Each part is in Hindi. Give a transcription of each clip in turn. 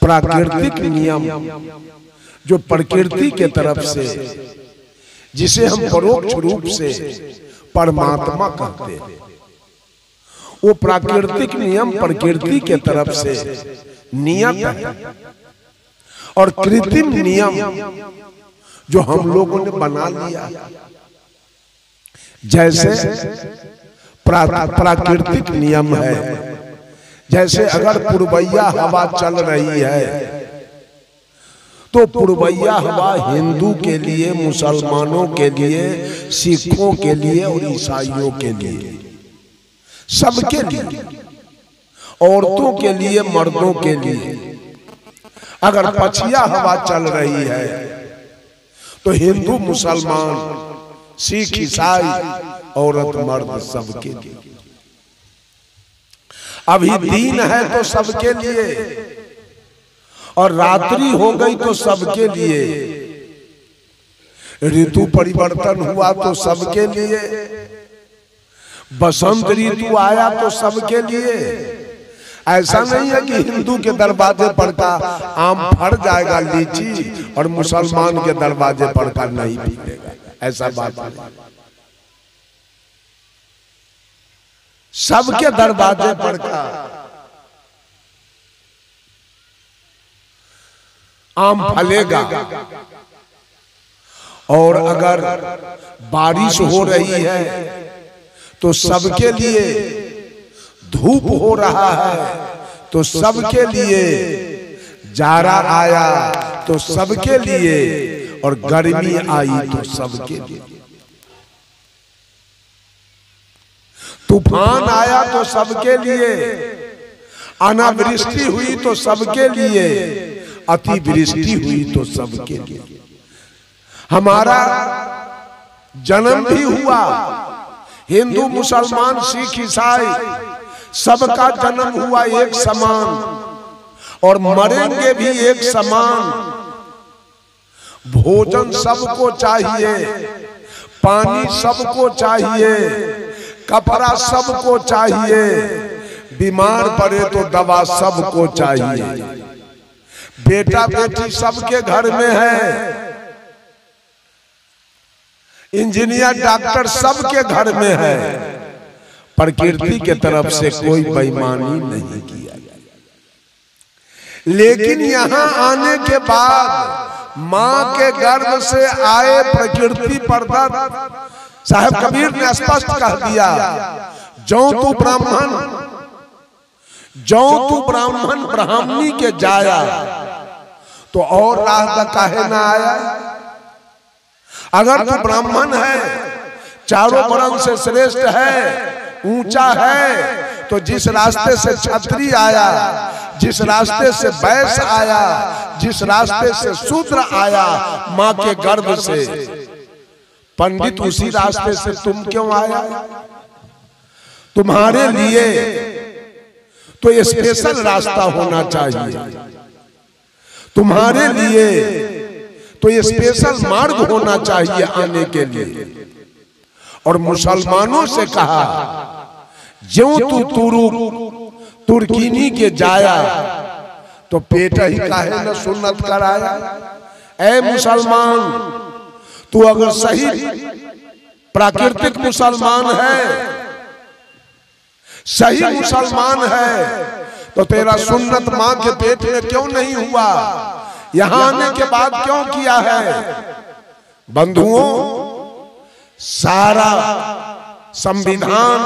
प्राकृतिक नियम जो प्रकृति के तरफ से, जिसे हम परोक्ष रूप से परमात्मा कहते हैं, वो प्राकृतिक नियम प्रकृति के तरफ से नियत है। और कृत्रिम नियम जो हम लोगों ने बना लिया, जैसे प्राकृतिक नियम है, जैसे अगर पुरबैया हवा चल रही है तो पुरबैया हवा हिंदू के लिए, मुसलमानों के लिए, सिखों के लिए और ईसाइयों के लिए, सबके लिए, औरतों के लिए, मर्दों के लिए। अगर पछिया हवा चल रही है तो हिंदू, मुसलमान, सिख, ईसाई, औरत, मर्द, सबके लिए। अभी दिन है तो सबके लिए, और रात्रि हो गई तो सबके लिए। ऋतु परिवर्तन हुआ तो सबके लिए, बसंत ऋतु आया तो सबके लिए। ऐसा नहीं है कि हिंदू के दरवाजे पर का आम फड़ जाएगा, लीची, और मुसलमान के दरवाजे पर का नहीं फड़ेगा, ऐसा बात नहीं। सबके दरवाजे पर का आम फलेगा। और अगर बारिश हो रही है तो सबके लिए, धूप हो रहा है तो सबके लिए, जाड़ा आया तो सबके लिए, और गर्मी आई तो सबके लिए। तूफान आया तो सबके लिए, अनावृष्टि हुई तो सबके लिए, अतिवृष्टि हुई तो सबके लिए। हमारा जन्म भी हुआ, हिंदू, मुसलमान, सिख, ईसाई, सबका जन्म हुआ एक समान, और मरेंगे भी एक समान। भोजन सबको चाहिए, पानी सबको चाहिए, कपड़ा सबको चाहिए, बीमार पड़े तो दवा सबको चाहिए। बेटा बेटी सबके घर में है, इंजीनियर, डॉक्टर सबके घर में है। प्रकृति के तरफ से कोई बेईमानी नहीं किया। लेकिन यहाँ आने के बाद माँ के गर्भ से आए प्रकृति प्रदत्त, साहब कबीर ने स्पष्ट कह दिया, जो तू ब्राह्मण ब्राह्मणी के जाया तो और राह काहे ना आया। अगर तू ब्राह्मण है, चारों वर्ण से श्रेष्ठ है, ऊंचा है, तो जिस रास्ते से क्षत्रिय आया, जिस रास्ते से वैश्य आया, जिस रास्ते से शूद्र आया माँ के गर्भ से, पंडित उसी रास्ते से तुम क्यों आया। तुम्हारे लिए तो ये स्पेशल रास्ता होना चाहिए, तुम्हारे लिए तो ये स्पेशल मार्ग होना चाहिए आने के लिए। और मुसलमानों से कहा, ज्यों तू तुर्कीनी के जाया तो पेट ही काहे न सुन्नत कराया। ऐ मुसलमान, तू अगर सही प्राकृतिक मुसलमान है, सही मुसलमान है, तो तेरा सुन्नत माँ के पेट में क्यों नहीं हुआ, यहाँ आने के बाद क्यों किया है। बंधुओं, सारा संविधान,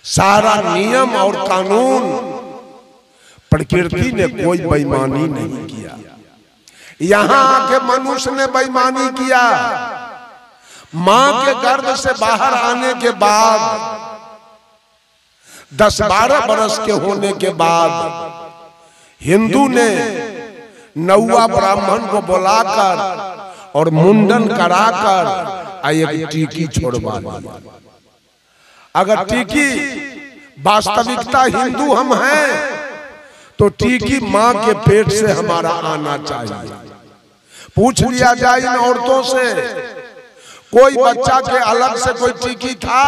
सारा नियम और कानून, प्रकृति ने कोई बेईमानी नहीं किया। यहाँ आके मनुष्य ने बेईमानी किया। माँ के गर्भ से बाहर आने के बाद 10-12 बरस के होने के बाद हिंदू ने नौवा ब्राह्मण को बुलाकर और मुंडन कराकर एक टीकी छोड़वा दिया। अगर टीकी वास्तविकता हिंदू हम हैं तो टीकी माँ के पेट से हमारा आना चाहिए। पूछ लिया जाए इन औरतों से, कोई बच्चा के अलग से कोई टीकी था?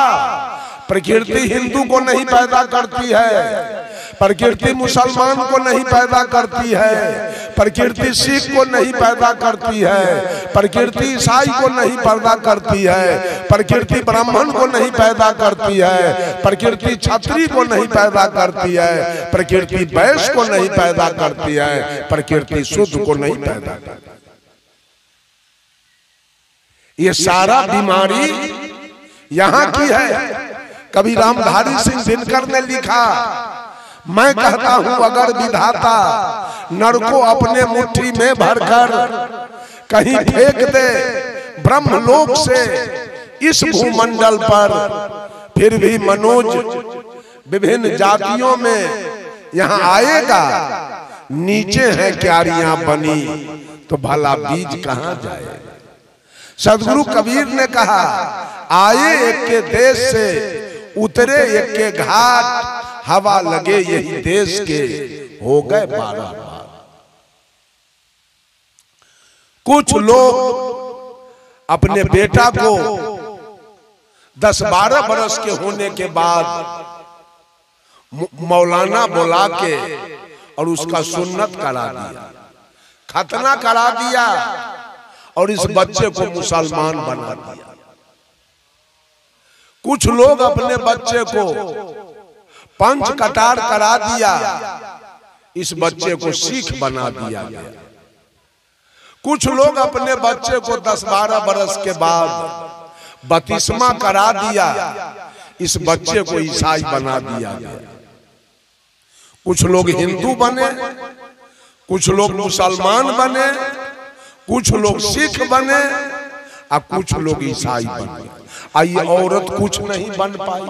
प्रकृति हिंदू को नहीं पैदा करती है, प्रकृति मुसलमान को नहीं पैदा करती है, प्रकृति सिख को नहीं पैदा करती है, प्रकृति ईसाई को नहीं पैदा करती है, प्रकृति ब्राह्मण को नहीं पैदा करती है, प्रकृति क्षत्रिय को नहीं पैदा करती है, प्रकृति वैश्य को नहीं पैदा करती है, प्रकृति शुद्ध को नहीं पैदा करती। ये सारा बीमारी यहाँ की है। कभी रामधारी सिंह दिनकर ने लिखा, मैं कहता हूं अगर विधाता नर को अपने मुट्ठी में भरकर कहीं फेंक दे ब्रह्मलोक से इस भूमंडल पर, फिर भी मनोज विभिन्न जातियों में यहाँ आएगा। नीचे है क्यारियां बनी तो भला बीज कहां जाए। सदगुरु कबीर ने कहा, आए एक के देश से उतरे एक के घाट, हवा लगे यही देश के हो गए 12 बार। कुछ लोग अपने बेटा को 10-12 बरस के होने के बाद मौलाना बुला के और उसका सुन्नत करा दिया, खतना करा दिया और इस बच्चे को मुसलमान बना दिया। कुछ लोग अपने बच्चे को पंच कटार करा दिया, इस बच्चे को सिख बना दिया गया। कुछ लोग अपने बच्चे को 10-12 बरस के बाद बपतिस्मा करा दिया, इस बच्चे को ईसाई बना दिया गया। कुछ लोग हिंदू बने, कुछ लोग मुसलमान बने, कुछ लोग सिख बने और कुछ लोग ईसाई बने। ये औरत कुछ नहीं बन पाई।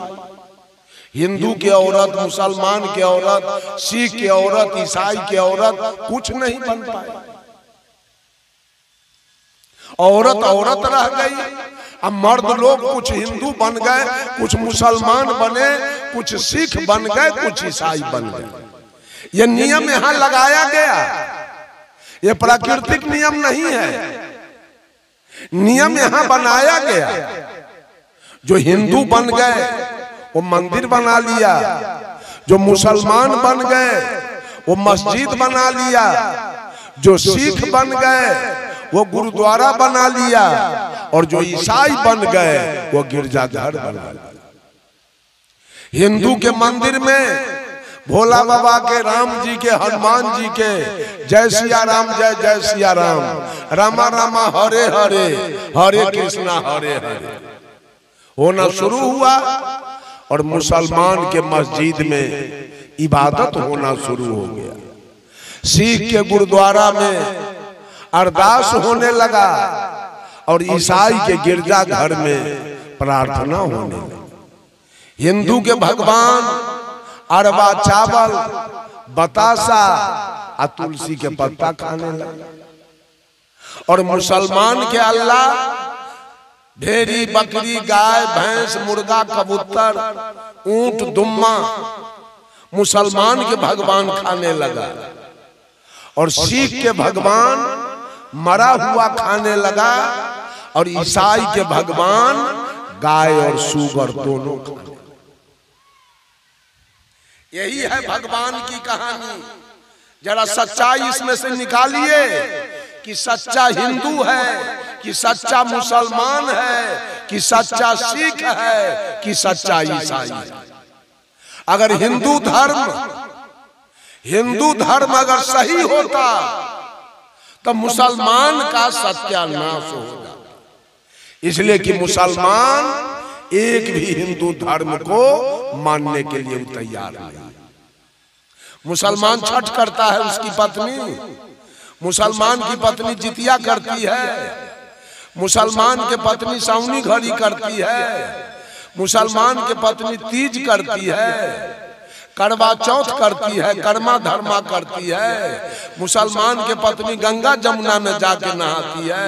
हिंदू की औरत, मुसलमान की औरत, सिख की औरत, ईसाई की औरत कुछ नहीं बन पाई। औरत औरत रह गई। अब मर्द लोग कुछ हिंदू बन गए, कुछ मुसलमान बने, कुछ सिख बन गए, कुछ ईसाई बन गए। ये नियम यहां लगाया गया, ये प्राकृतिक नियम नहीं है, नियम यहां बनाया गया। जो हिंदू बन गए वो मंदिर बना लिया, जो मुसलमान बन गए वो मस्जिद बना लिया, जो सिख बन गए वो गुरुद्वारा बना लिया, और जो ईसाई बन गए वो गिरजाघर बना लिया। हिंदू के मंदिर में भोला बाबा के, राम जी के, हनुमान जी के जय सिया राम, जय जय सिया राम, रामा रामा हरे हरे, हरे कृष्णा हरे हरे होना शुरू हुआ, और मुसलमान के मस्जिद में इबादत होना शुरू हो गया। सिख के गुरुद्वारा में अरदास होने लगा, और ईसाई के गिरजा घर में प्रार्थना होने लगी। हिंदू के भगवान अरबा चावल, बतासा और तुलसी के पत्ता खाने लगा, और मुसलमान के अल्लाह भेड़ी, बकरी, गाय, भैंस, मुर्गा, कबूतर, ऊंट, दुम्मा मुसलमान के भगवान खाने लगा, और सिख के भगवान मरा हुआ खाने लगा, और ईसाई के भगवान गाय और सूगर दोनों खाने। यही है भगवान की कहानी। जरा सच्चाई इसमें से निकालिए कि सच्चा हिंदू है कि सच्चा मुसलमान है कि सच्चा सिख है कि सच्चा ईसाई है। अगर हिंदू धर्म अगर सही होता तो मुसलमान का सत्यानाश होगा। इसलिए कि मुसलमान एक भी हिंदू धर्म को मानने के लिए तैयार नहीं। मुसलमान छठ करता है, उसकी पत्नी, मुसलमान की पत्नी जितिया करती है, मुसलमान के पत्नी सावनी घड़ी करती है, मुसलमान के पत्नी तीज करती है, करवा चौथ करती है, कर्मा धर्मा करती है, मुसलमान के पत्नी गंगा जमुना में जाके नहाती है।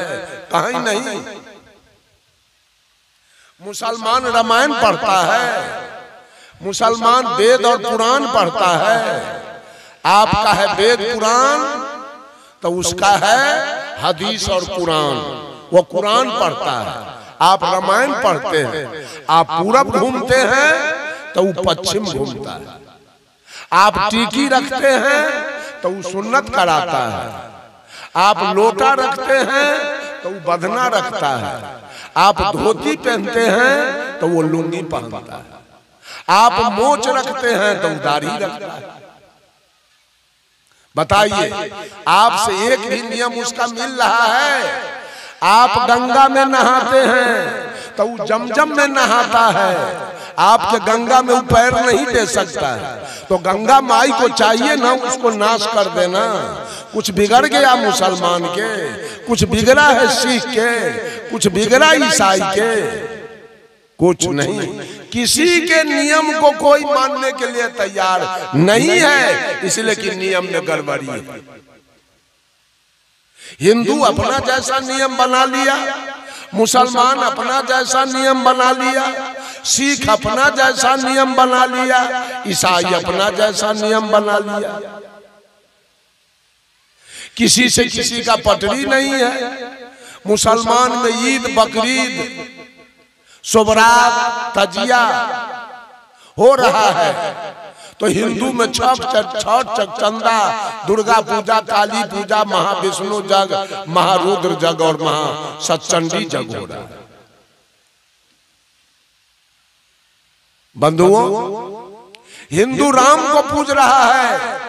कहीं नहीं। मुसलमान रामायण पढ़ता है, मुसलमान वेद और पुराण पढ़ता है। आपका है वेद पुराण तो उसका है हदीस और कुरान, वो कुरान पढ़ता है। आप रामायण पढ़ते हैं, आप पूरब घूमते हैं तो वो पश्चिम घूमता है। आप टीकी रखते हैं तो वो सुन्नत कराता है, आप लोटा रखते हैं तो वो बधना रखता है, आप धोती पहनते हैं तो वो लुंगी पहनता है, आप मोच रखते हैं तो दाढ़ी रखता है। बताइए, आपसे एक भी नियम उसका मिल रहा है? आप गंगा में नहाते हैं तो वो जमजम में नहाता है, आपके गंगा में वो पैर नहीं दे सकता है, तो गंगा माई को चाहिए ना उसको नाश कर देना। कुछ बिगड़ गया मुसलमान के, कुछ बिगड़ा है सिख के, कुछ बिगड़ा ईसाई के, कुछ नहीं। किसी के नियम को कोई मानने के लिए तैयार नहीं है, इसलिए कि नियम में गड़बड़ी है। हिंदू अपना जैसा नियम बना लिया, मुसलमान अपना जैसा नियम बना लिया, सिख अपना जैसा नियम बना लिया, ईसाई अपना जैसा नियम बना लिया। किसी से किसी का पटरी नहीं है। मुसलमान में ईद, बकरीद, शुभरात, तजिया हो रहा है, तो हिंदू में छठ, चंदा, दुर्गा पूजा, काली पूजा, महाविष्णु जग, महारुद्र जग और महासचंडी जग हो रहा है। बंधुओं, हिंदू राम को पूज रहा है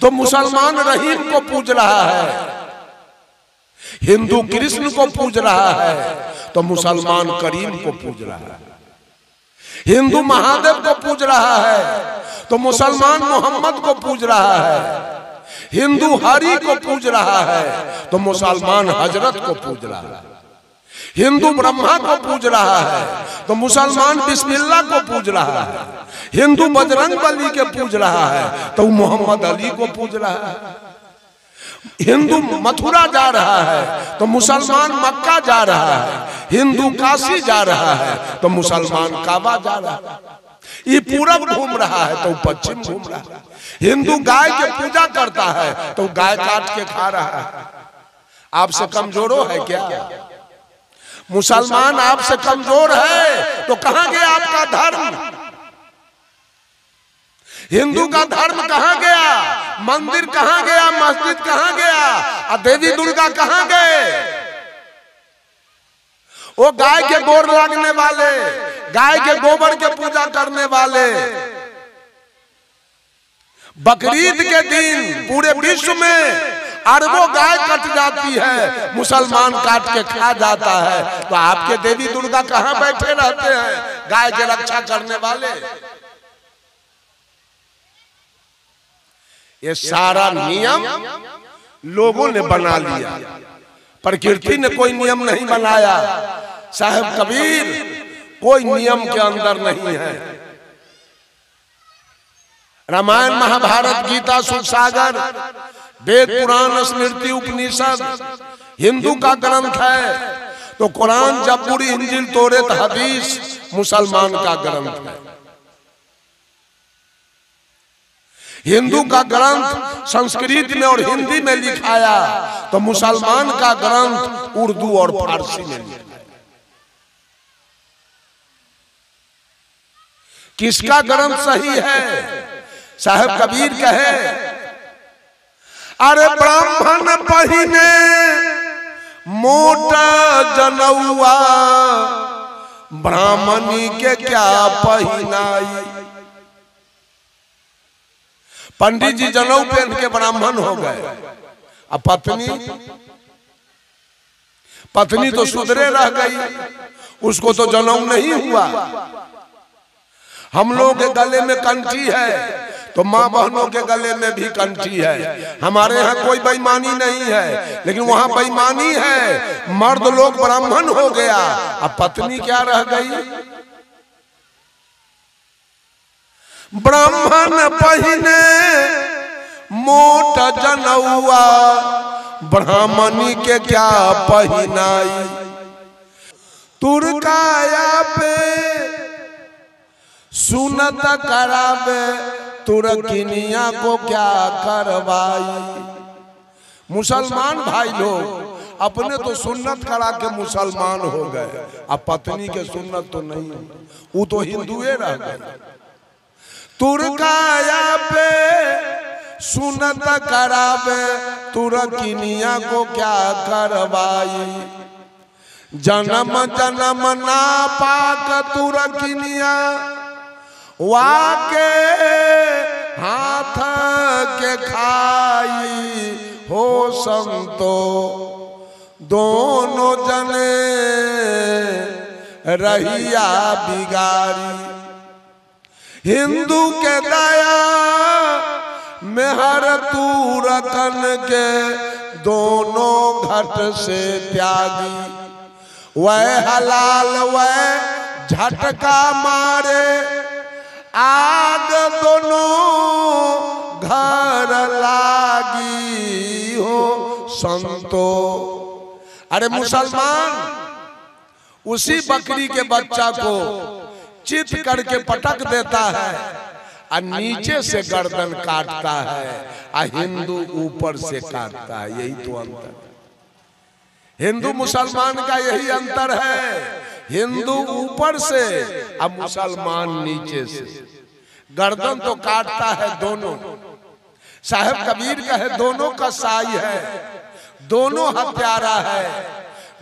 तो मुसलमान रहीम को पूज रहा है, हिंदू कृष्ण को पूज रहा है तो मुसलमान करीम को पूज रहा है, हिंदू महादेव को पूज रहा है तो मुसलमान मोहम्मद को पूज रहा है, हिंदू हरि को पूज रहा है तो मुसलमान हजरत को पूज रहा है, हिंदू ब्रह्मा को पूज रहा है तो मुसलमान बिस्मिल्लाह को पूज रहा है, हिंदू बजरंग बली के पूज रहा है तो मोहम्मद अली को पूज रहा है, हिंदू मथुरा जा रहा है तो मुसलमान मक्का जा रहा है, हिंदू काशी जा रहा है तो मुसलमान काबा जा रहा है, ये पूरब घूम रहा है तो पश्चिम घूम रहा है, हिंदू गाय की पूजा करता है तो गाय काट के खा रहा है। आपसे कमजोरो है क्या? मुसलमान आपसे कमजोर है तो कहां गया आपका धर्म? हिंदू का धर्म कहां गया? मंदिर कहां गया? मस्जिद कहां गया? और देवी दुर्गा कहां गए? वो गाय के गोर लगने वाले, गाय के गोबर के पूजा करने वाले, बकरीद के दिन पूरे विश्व में अरबों गाय कट जाती है, मुसलमान काट के खा जाता है, तो आपके देवी दुर्गा कहां बैठे रहते हैं गाय की रक्षा करने वाले? ये सारा नियम लोगों ने बना लिया, प्रकृति ने कोई नियम नहीं बनाया। साहब कबीर कोई नियम के अंदर नहीं है। रामायण, महाभारत, गीता, सुखसागर, वेद, पुराण, स्मृति, उपनिषद हिंदू का ग्रंथ है, तो कुरान, जबूर, इंजील, तौरात, हदीस मुसलमान का ग्रंथ है। हिंदू का ग्रंथ संस्कृत में और हिंदी में लिखाया, तो मुसलमान का ग्रंथ उर्दू और फारसी में लिखा। किसका ग्रंथ सही है? साहब कबीर कहे, अरे ब्राह्मण पहिने मोटा जनौआ, ब्राह्मणी के क्या पहिनाई। पंडित जी जनौ पहन के ब्राह्मण हो गए, अब पत्नी तो सुधरे रह गई, उसको तो जनौ नहीं हुआ। हम लोग के गले में कंठी है तो माँ बहनों के गले में भी कंठी है। हमारे यहाँ कोई बेईमानी नहीं है, लेकिन वहां बेईमानी है। मर्द लोग ब्राह्मण हो गया, अब पत्नी क्या रह गई? ब्राह्मण पहिने मोट जनौआ, ब्राह्मणी के क्या पहिनाई। तुरकाया पे सुनत करावे, तुर्किनिया को क्या करवाई। मुसलमान भाई लोग अपने तो सुन्नत करा के मुसलमान हो गए, अब पत्नी के सुन्नत तो नहीं, वो तो हिंदुए रह गए। तुरकाया पे सुनत करावे, तुरकिनिया को क्या करवाई। जन्म जन्म ना पाक तुरकिनिया, वाके हाथ के खाई। हो संतो दोनों जने रहिया बिगारी। हिंदू के दया में हर तुरकन के, दोनों घट से त्यागी। वह हलाल वह झटका मारे, आग दोनों घर लागी। हो संतो, अरे मुसलमान उसी बकरी के बच्चा को चित करके पटक देता है और नीचे से गर्दन काटता है, और हिंदू ऊपर से काटता है। यही तो अंतर, हिंदू मुसलमान का यही अंतर है। हिंदू ऊपर से और मुसलमान नीचे से। गर्दन तो काटता है दोनों। साहब कबीर कहे दोनों का साई है, दोनों हत्यारा है,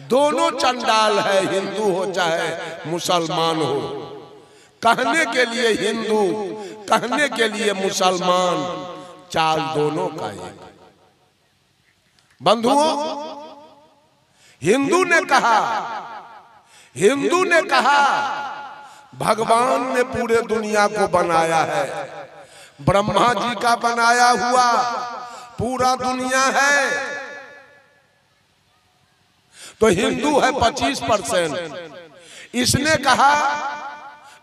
दोनों चंडाल है। हिंदू हो चाहे मुसलमान हो, कहने के लिए हिंदू, कहने के लिए मुसलमान, चाल दोनों का एक। बंधुओं, हिंदू ने कहा भगवान ने पूरे दुनिया को बनाया है। ब्रह्मा जी का बनाया हुआ पूरा दुनिया है। तो हिंदू है 25%। इसने कहा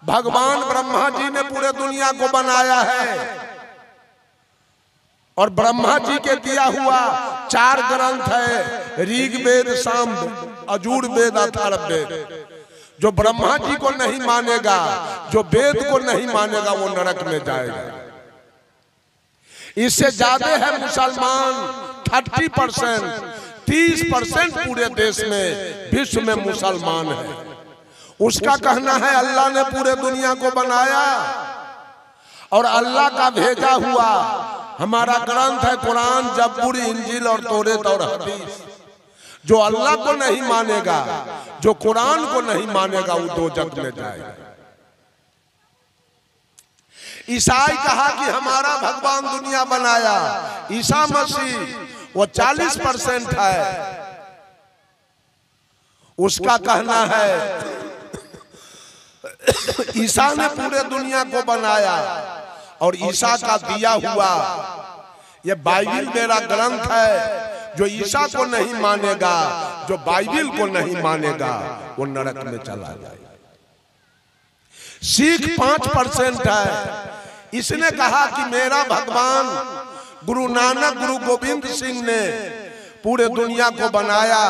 भगवान ब्रह्मा जी ने पूरे दुनिया को बनाया है, और ब्रह्मा जी के दिया हुआ 4 ग्रंथ है, ऋग्वेद, साम, यजुर्वेद, अथर्ववेद। जो ब्रह्मा जी को नहीं मानेगा, जो वेद को नहीं मानेगा, वो नरक में जाएगा। इससे ज्यादा है मुसलमान 30%, 30% पूरे देश में, विश्व में मुसलमान है। उसका कहना है अल्लाह ने पूरे दुनिया को बनाया, और अल्लाह का भेजा हुआ हमारा ग्रंथ है कुरान, जबूर, इंजील और तौरात और हदीस। जो अल्लाह को नहीं मानेगा, जो कुरान को नहीं मानेगा, वो दोजख में जाएगा। ईसाई कहा कि हमारा भगवान दुनिया बनाया। ईसा मसीह वो 40% है। उसका कहना है ईसा ने पूरे दुनिया को बनाया, और ईसा का दिया हुआ ये बाइबिल मेरा ग्रंथ है। जो ईसा को नहीं मानेगा, जो बाइबिल को नहीं मानेगा, वो नरक में चला जाएगा। सिख 5% है। इसने कहा कि मेरा भगवान गुरु नानक, गुरु गोविंद सिंह ने पूरे दुनिया को बनाया,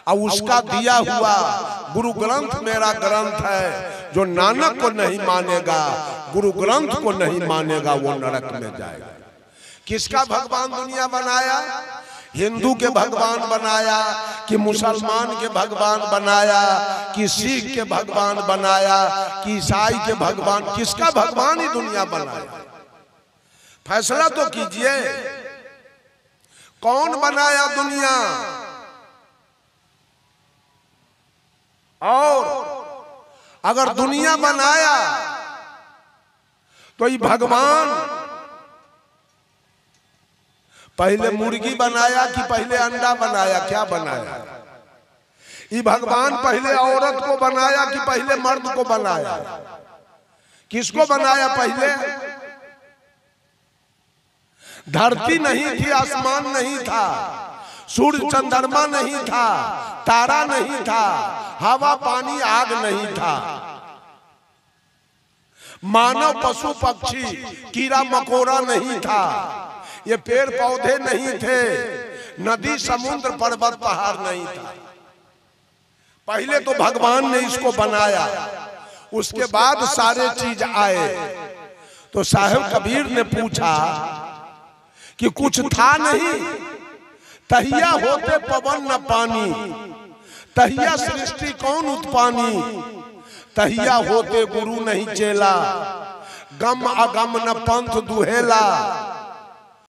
और उसका दिया हुआ गुरु ग्रंथ मेरा ग्रंथ है। जो नानक को नहीं मानेगा, गुरु ग्रंथ को नहीं मानेगा, वो नरक में जाएगा। किसका भगवान दुनिया बनाया? हिंदू के भगवान बनाया कि मुसलमान के भगवान बनाया, कि सिख के भगवान बनाया, कि ईसाई के भगवान? किसका भगवान ही दुनिया बनाया? फैसला तो कीजिए, कौन बनाया दुनिया? और अगर दुनिया बनाया तो ये भगवान पहले मुर्गी बनाया कि पहले अंडा बनाया? क्या बनाया? ये भगवान पहले औरत को बनाया कि पहले मर्द को बनाया? किसको बनाया पहले? धरती नहीं थी, आसमान नहीं था, सूर्य चंद्रमा नहीं था, तारा नहीं था, हवा पानी आग नहीं था, मानव पशु पक्षी कीड़ा मकोड़ा नहीं था, ये पेड़ पौधे नहीं थे, नदी समुद्र पर्वत पहाड़ नहीं था। पहले तो भगवान ने इसको बनाया, उसके बाद सारे चीज आए। तो साहिब कबीर ने पूछा कि कुछ था नहीं? तहिया होते पवन न पानी, तहिया सृष्टि कौन उत्पानी, तहिया होते गुरु नहीं चेला, गम अगम न पंथ दुहेला।